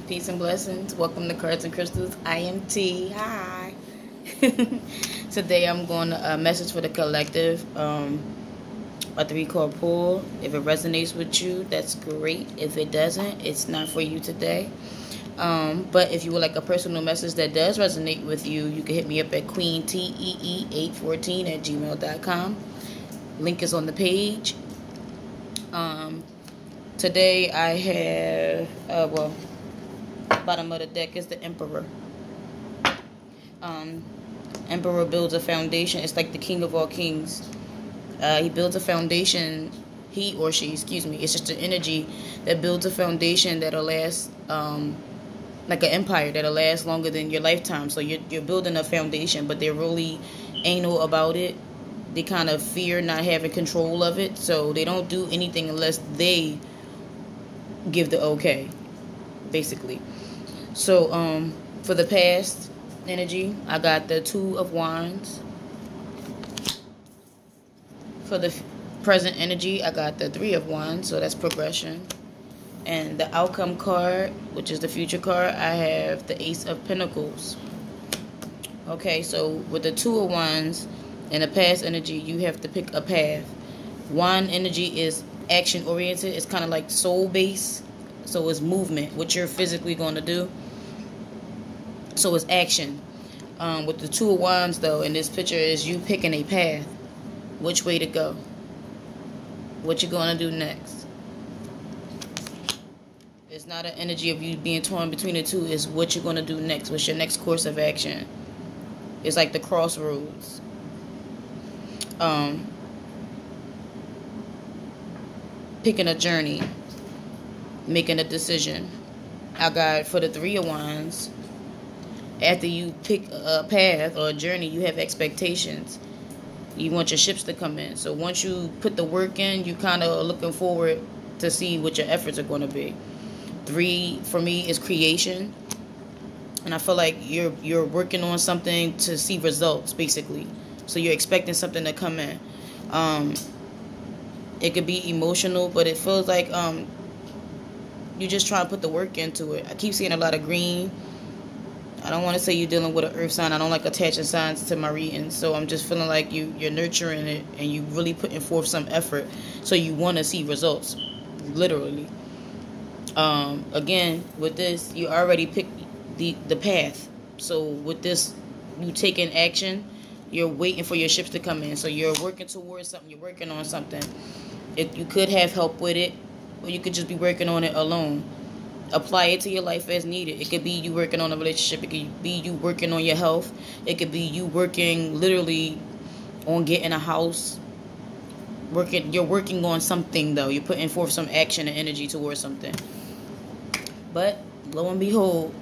Peace and blessings. Welcome to Cards and Crystals. I am T. Hi. Today I'm going to message for the collective. A 3-card pull. If it resonates with you, that's great. If it doesn't, it's not for you today. But if you would like a personal message that does resonate with you, you can hit me up at queentee814@gmail.com. Link is on the page. Today I have, bottom of the deck is the Emperor. Emperor builds a foundation. It's like the king of all kings. He builds a foundation. He or she, excuse me. It's just an energy that builds a foundation that'll last, like an empire that'll last longer than your lifetime. So you're building a foundation, but they're really anal about it. They kind of fear not having control of it, so they don't do anything unless they give the okay, basically. So for the past energy, I got the 2 of Wands. For the present energy, I got the 3 of Wands, so that's progression. And the outcome card, which is the future card, I have the Ace of Pentacles. Okay, so with the 2 of Wands and the past energy, you have to pick a path. Wand energy is action oriented. It's kind of like soul based. So it's movement, what you're physically going to do. So it's action. With the 2 of Wands, though, in this picture is you picking a path. Which way to go. What you're going to do next. It's not an energy of you being torn between the two. It's what you're going to do next. What's your next course of action. It's like the crossroads. Picking a journey. Making a decision. I got for the 3 of Wands. After you pick a path or a journey, you have expectations. You want your ships to come in. So once you put the work in, you kind of are looking forward to see what your efforts are going to be. 3 for me is creation. And I feel like you're working on something to see results, basically. So you're expecting something to come in. It could be emotional, but it feels like you just try to put the work into it. I keep seeing a lot of green. I don't want to say you're dealing with an earth sign. I don't like attaching signs to my readings. So I'm just feeling like you're nurturing it and you really putting forth some effort. So you want to see results, literally. Again, with this, you already picked the path. So with this, you taking action. You're waiting for your ships to come in. So you're working towards something. You're working on something. You could have help with it, or you could just be working on it alone. Apply it to your life as needed. It could be you working on a relationship. It could be you working on your health. It could be you working literally on getting a house. You're working on something, though. You're putting forth some action and energy towards something. But lo and behold,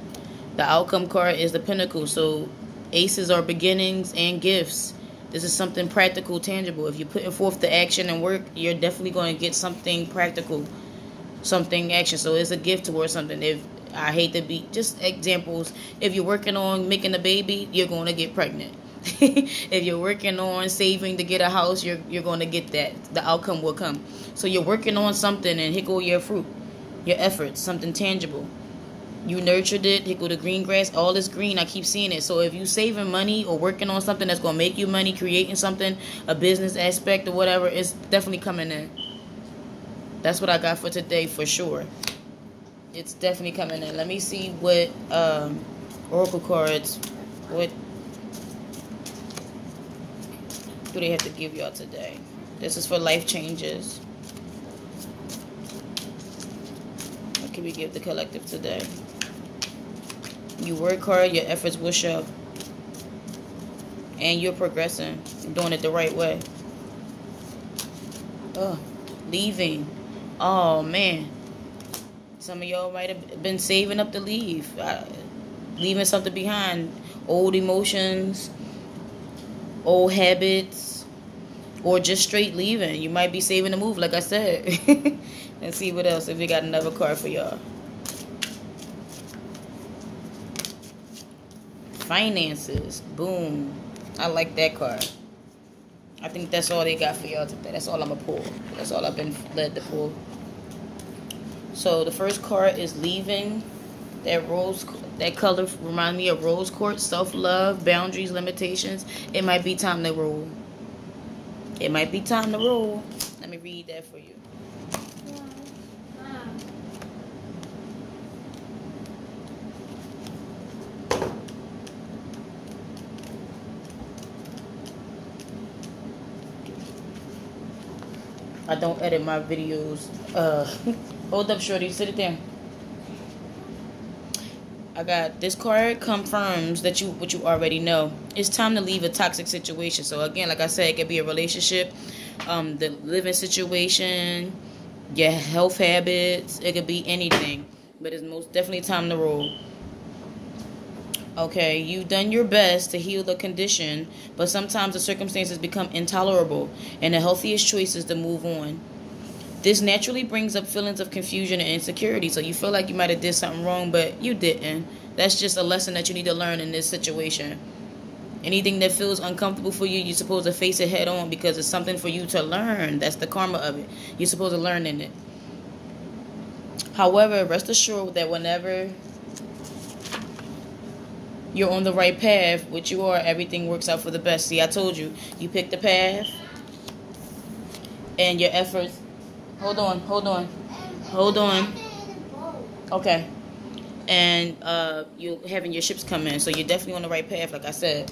the outcome card is the Pentacle. So aces are beginnings and gifts. This is something practical, tangible. If you're putting forth the action and work, you're definitely going to get something practical, something action. So it's a gift towards something. If I hate to be just examples, if you're working on making a baby, you're going to get pregnant. If you're working on saving to get a house, you're going to get that. The outcome will come. So you're working on something, and here go your fruit, your efforts, something tangible. You nurtured it. Here go the green grass. All this green, I keep seeing it. So if you saving money or working on something that's going to make you money, creating something, a business aspect or whatever, it's definitely coming in. That's what I got for today for sure. It's definitely coming in. Let me see what oracle cards, what do they have to give y'all today. This is for life changes. What can we give the collective today? You work hard, your efforts will show. And you're progressing. You're doing it the right way. Oh, leaving. Oh, man. Some of y'all might have been saving up to leave. Leaving something behind. Old emotions. Old habits. Or just straight leaving. You might be saving the move, like I said. Let's see what else, if we got another card for y'all. Finances. Boom. I like that card. I think that's all they got for y'all today. That's all I'm going to pull. That's all I've been led to pull. So the first card is leaving. That color remind me of rose quartz, self-love, boundaries, limitations. It might be time to roll. It might be time to roll. Let me read that for you. I don't edit my videos. Hold up, shorty. Sit it down. I got this card confirms that what you already know. It's time to leave a toxic situation. So again, like I said, it could be a relationship, the living situation, your health habits. It could be anything, but it's most definitely time to roll. Okay, you've done your best to heal the condition, but sometimes the circumstances become intolerable, and the healthiest choice is to move on. This naturally brings up feelings of confusion and insecurity. So you feel like you might have did something wrong, but you didn't. That's just a lesson that you need to learn in this situation. Anything that feels uncomfortable for you, you're supposed to face it head on because it's something for you to learn. That's the karma of it. You're supposed to learn in it. However, rest assured that whenever you're on the right path, which you are, everything works out for the best. See, I told you. You picked the path, and your efforts... Hold on. Okay. And you're having your ships come in, so you're definitely on the right path, like I said.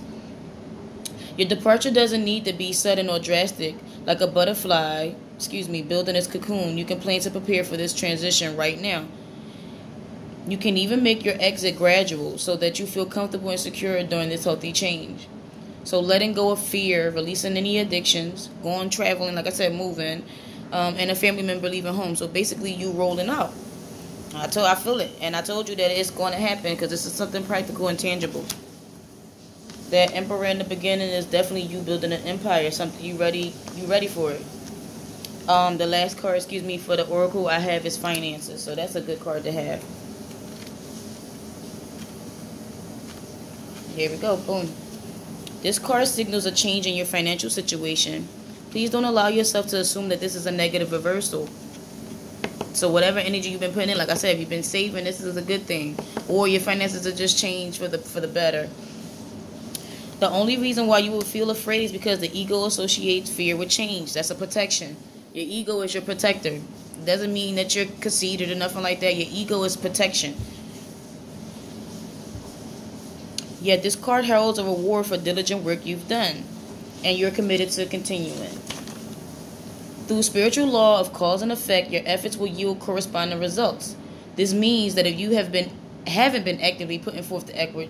Your departure doesn't need to be sudden or drastic. Like a butterfly, building its cocoon. You can plan to prepare for this transition right now. You can even make your exit gradual so that you feel comfortable and secure during this healthy change. So letting go of fear, releasing any addictions, going traveling, like I said, moving, and a family member leaving home. So basically you rolling out. I feel it. And I told you that it's going to happen because this is something practical and tangible. That emperor in the beginning is definitely you building an empire. Something you ready for it. The last card, for the oracle I have is finances. So that's a good card to have. Here we go. Boom. This card signals a change in your financial situation. Please don't allow yourself to assume that this is a negative reversal. So whatever energy you've been putting in, like I said, if you've been saving, this is a good thing. Or your finances are just changed for the better. The only reason why you will feel afraid is because the ego associates fear with change. That's a protection. Your ego is your protector. It doesn't mean that you're conceited or nothing like that. Your ego is protection. Yet this card heralds a reward for diligent work you've done, and you're committed to continuing. Through spiritual law of cause and effect, your efforts will yield corresponding results. This means that if you haven't been actively putting forth the effort,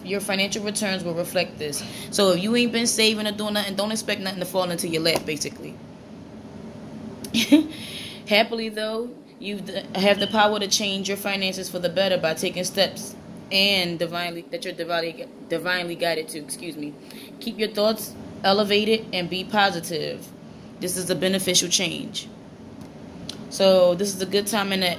your financial returns will reflect this. So if you ain't been saving or doing nothing, don't expect nothing to fall into your lap, basically. Happily, though, you have the power to change your finances for the better by taking steps and divinely guided to. Keep your thoughts elevated and be positive. This is a beneficial change. So this is a good time in that,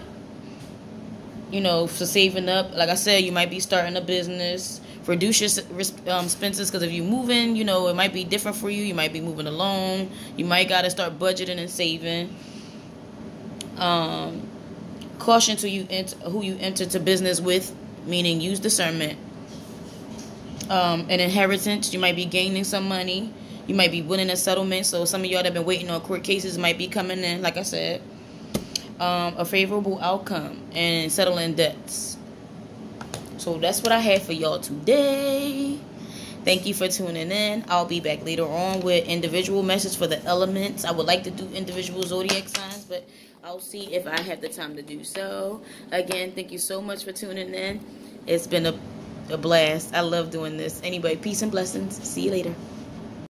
for saving up. Like I said, you might be starting a business. Reduce your expenses, because if you're moving, it might be different for you. You might be moving alone. You might got to start budgeting and saving. Caution to who you enter to business with, meaning use discernment. An inheritance, you might be gaining some money. You might be winning a settlement. So some of y'all that have been waiting on court cases might be coming in, like I said. A favorable outcome and settling debts. So that's what I have for y'all today. Thank you for tuning in. I'll be back later on with individual message for the elements. I would like to do individual zodiac signs, but I'll see if I have the time to do so. Again, thank you so much for tuning in. It's been a blast. I love doing this. Anyway, peace and blessings. See you later.